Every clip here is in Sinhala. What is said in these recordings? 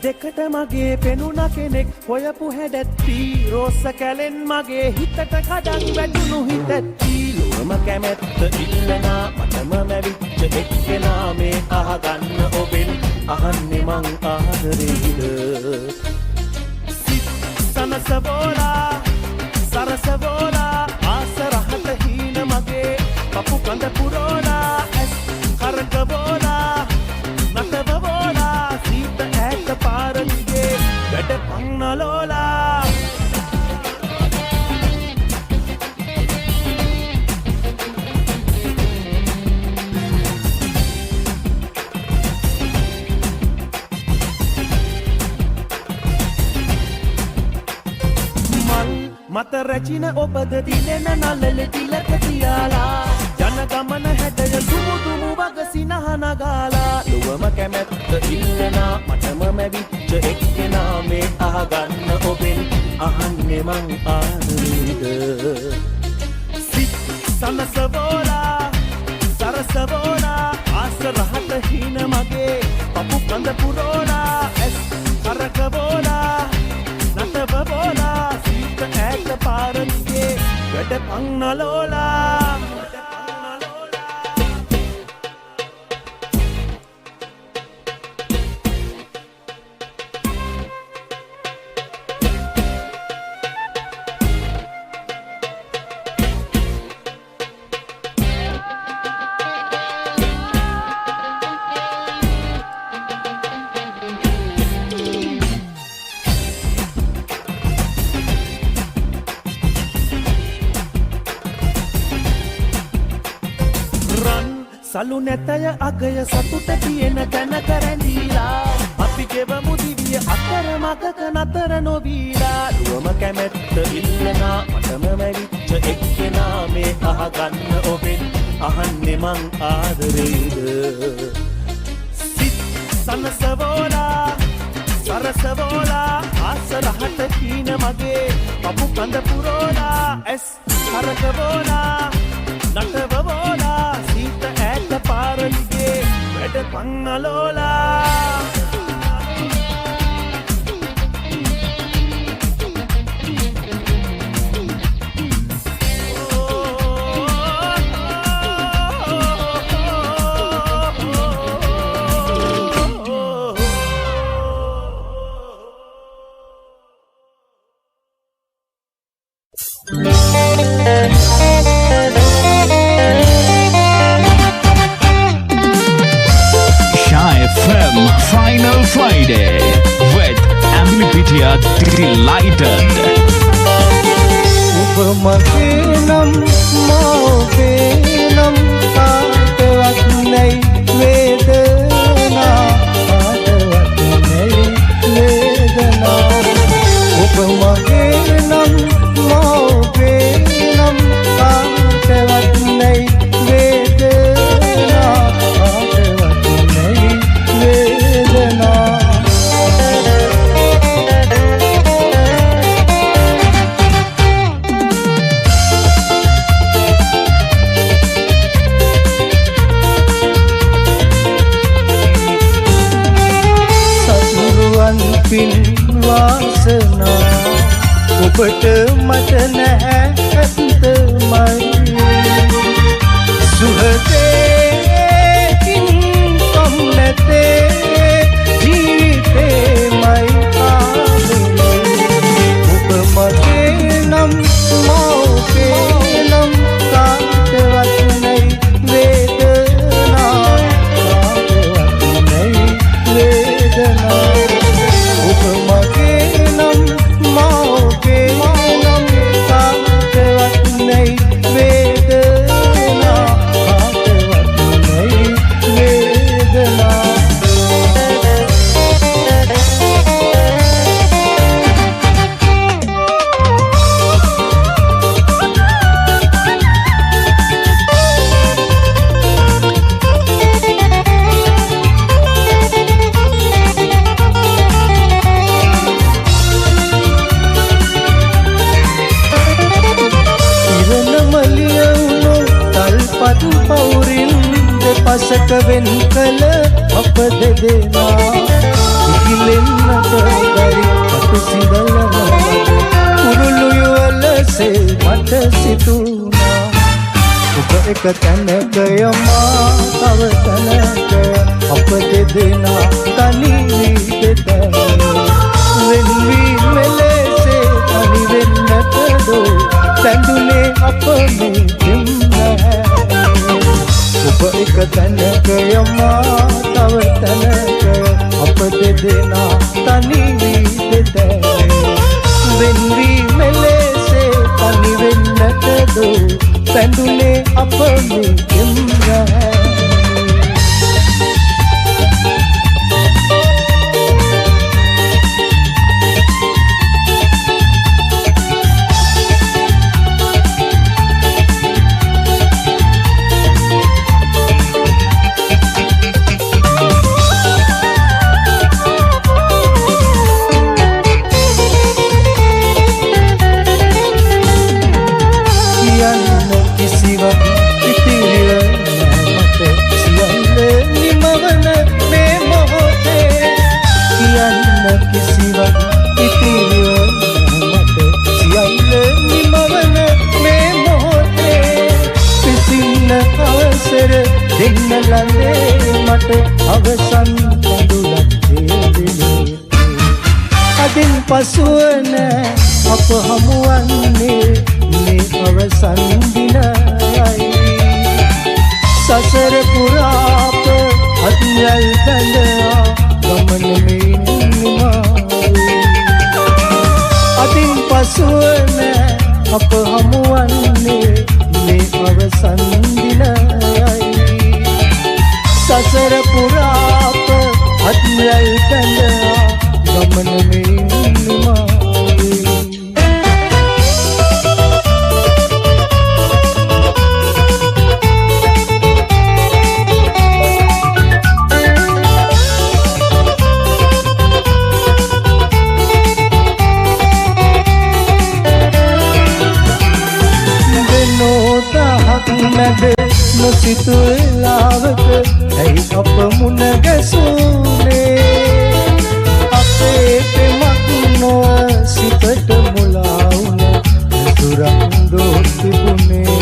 දෙකට මගේ පෙනුන කෙනෙක් හොයපු හැඩැත්ති රෝස කැලෙන් මගේ හිතට කඩන් වැටුණු හිතැත්ති ලොවම කැමැත්ත ඉල්ලනා මටම මැවිච්ච එක්කෙනා මේ අහගන්න ඔබෙන් අහන්නේ මං ආදරේද සිත් සනසබෝලා සරසබෝලා ආස රහත හීන මගේ පපු කඳ පුරෝලා ඇස් කරකබෝලා නටබෝලා සීත ඇට පාරදිගේ වැඩ පන්නලෝලා මත රැචින ඔබද දිලෙන නලල තිලක තියාලා ජනගමන හැඩය දුමු දුමු වග සිනහනගාලා ලොවම කැමැත්ත ඉල්ලනා මටම මැවිච්ච එක්කෙනා මේ අහගන්න ඔබෙන් අහන්නේ මං ආදරේද සිත් සනසබෝලා සරසබෝලා ආස රහත හීන මගේ පපු කඳ පුරෝලා ඇස් කරකබෝලා නටබෝලා සීත ඇට පාරදිගේ වැඩ පන්නලෝලා සලු නැතය අගය සතුට තියෙන තැනක රැඳීලා අපි ගෙවමු දිවිය අතරමඟක නතර නොවීලා ලුවම කැමැත්ත ඉල්ලනා මටම මැවිච්ච එක්කෙනා මේ අහගන්න ඔබෙන් අහන්නේ මං ආදරේද සිත් සනසබෝලා සරසබෝලා ආස රහත හීන මගේ පපු කඳ පුරෝලා ඇස් කරකබෝලා නටබෝලා සීත ඇට පාරලිගේ වැඩ පන්නලෝලා Final Friday with Emily Pitya Delighted. Upamakinam mauvinam paatvat nei vedana paatvat nei vedana Upamakinam mauvinam paatvat nei vedana paatvat nei vedana පින් වාසනා ඔබට මට නැහැ ඇත්තමයි සුහදේකින් කම් නැතේ ජීවිතේමයි ආදරේ ඔබ මගේ නම් මෝකේ නම් කාටවත් නැයි වේදනා කාටවත් නැයි වේදනා පසක වෙන් කළ අප දෙදෙනා ගිලෙන්නට බැරි අතු සිඳලන උරුළු යුවලසේ මට සිතුණා ඔබ එක තැනක යමා තව තැනක අප දෙදෙනා තනි වී දෙතැන වෙන් වී මෙලෙසේ තනි වෙන්නට දෝ පැඳුනේ අප මේ ඔබ එක තැනක යමා තව තැනක අප දෙදෙනා තනි වී දෙතැන වෙන් වී මෙලෙසේ තනි වෙන්නට දෝ පැඳුනේ අප මේ අවසන් කඳුලක් දෙන්නේ අදින් පසුවන අප හමුවන්නේ මේ අවසන් දිනයයි සසර පුරාප අත්යල් දඳා ගමන මේ නිමායි අදින් පසුවන අප හමුවන්නේ මේ අවසන් දිනයයි සසර පුරාප අත්යල් දඳා ගමන මේ නිමායි මැද නොසිතුලාවක ඇයි අප මුණ ගැසුනේ අපේ පෙමක් නොව සිතට මුලා වුණ සුරන් දොස් තිබුණේ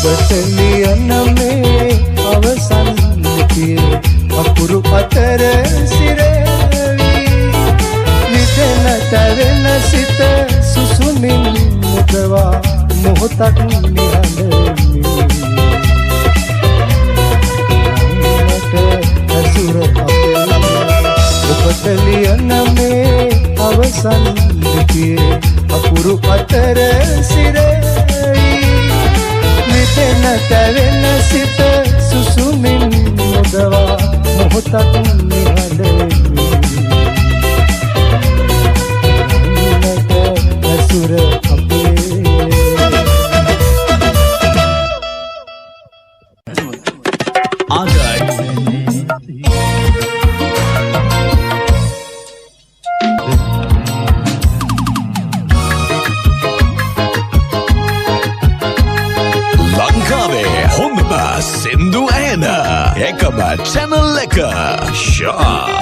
ඔබට ලියන මේ අවසන් ලිපියේ අකුරු අතර තැවෙන සිත සුසුමින් මුදවා මොහොතක් නිහඬමින් ඇසුර අපේ ඔබට ලියන මේ අවසන් ලිපියේ අකුරු අතර සිරෙයි මෙතන තැවෙන සිත සුසුමින් මුදවා මොහොතක් නිහඬමින් සුර අපේ ආගයි ලංකාවේ හොඳම සින්දු ඇහෙන එකම channel එක ෂා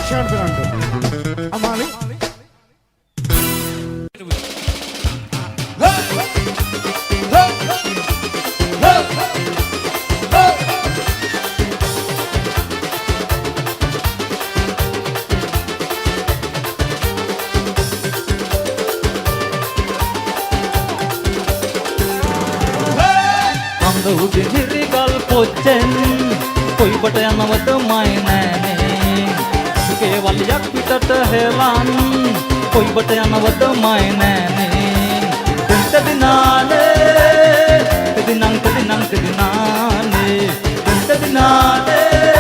Action Fernando. Amali. උදිරිගල් පොච්චෙන් කොයිබට යනවද මයි නෑනේ කේවලියක් පිටට හෙලන් කොයිබට යනවද මයි නෑනේ තෙදිනානේ තෙදිනං තෙදිනානේ තෙදිනානේ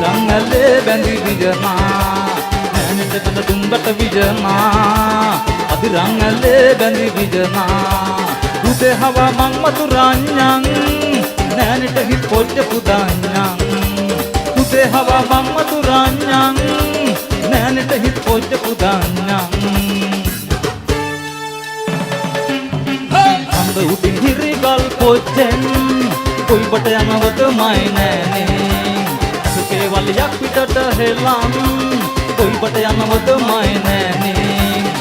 අදිරංගලේ බැඳි විජමා නැනට බඳ දුම්බට විජමා අදිරංගලේ බැඳි විජමා උදේ හවා මං මතුරාඤ්ඤං නැනට හිත් පොච්ච පුදාඤ්ඤං උදේ හවා මං මතුරාඤ්ඤං නැනට හිත් පොච්ච පුදාඤ්ඤං අඳ උඩින් හිරිගල් පොච්චෙන් කොයිබට යනවද මයි නෑනේ කේවලියක් පිටට හෙලන් කොයිබට යනවද මයි නෑනේ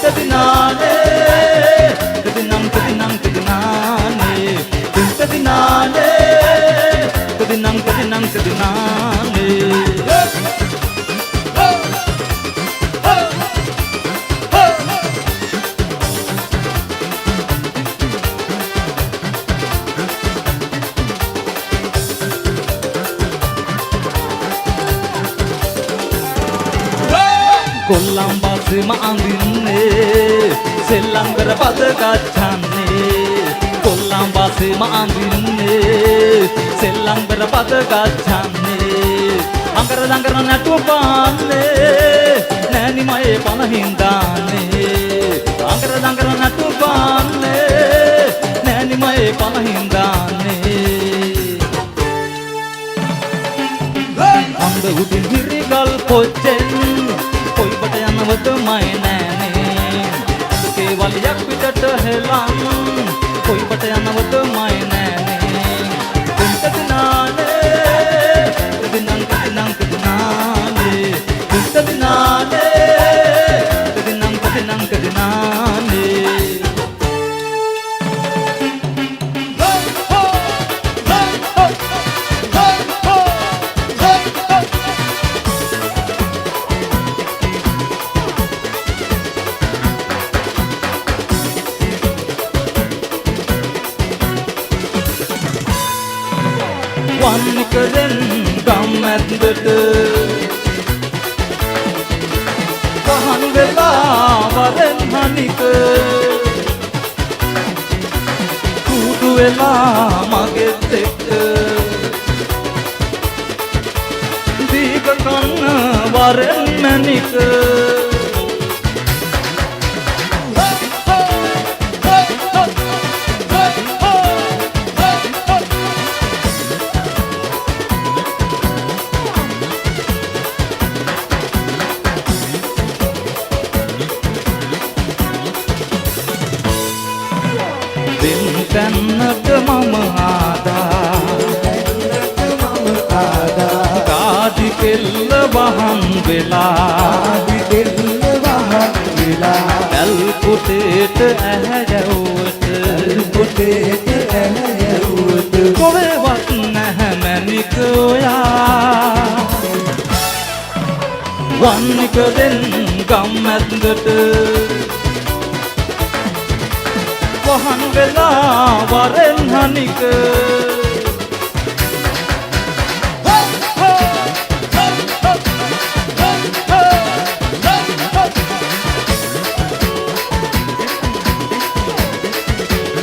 තෙදිනානේ කොල්ලම්බස්සෙම අඳින්නේ සෙල්ලංකර පද ගච්ඡන්නේ කොල්ලම්බස්සෙම අඳින්නේ සෙල්ලංකර පද ගච්ඡන්නේ අඟර දඟර නටු පාන්නේ නෑනි මයේ පනහින් දාන්නේ අඟර දඟර නටු පාන්නේ නෑනි මයේ පනහින් දාන්නේ අඳ උඩින් හිරිගල් පොච්චෙන් කොයිබට යනවද මයි නෑනේ කේවලියක් පිටට හෙලන් කොයිබට යනවද මයි නෑනේ තෙදිනානේ වන්නිකරෙන් ගම් ඇතුළට පහන් වෙලා වරෙන් හනික කුඩු වෙලා මගෙත් එක්ක දීක කන්න වරෙන් මැනික තැන්නට මම ආදා කාදි කෙල්ල වහන් වෙලා ඇල් පුටේට ඇහැජවුවට කොවේවත් නැහැ මැනික ඔයා වන්නිකරෙන් ගම් ඇතුළට වහන් වෙලා වරෙන් හනික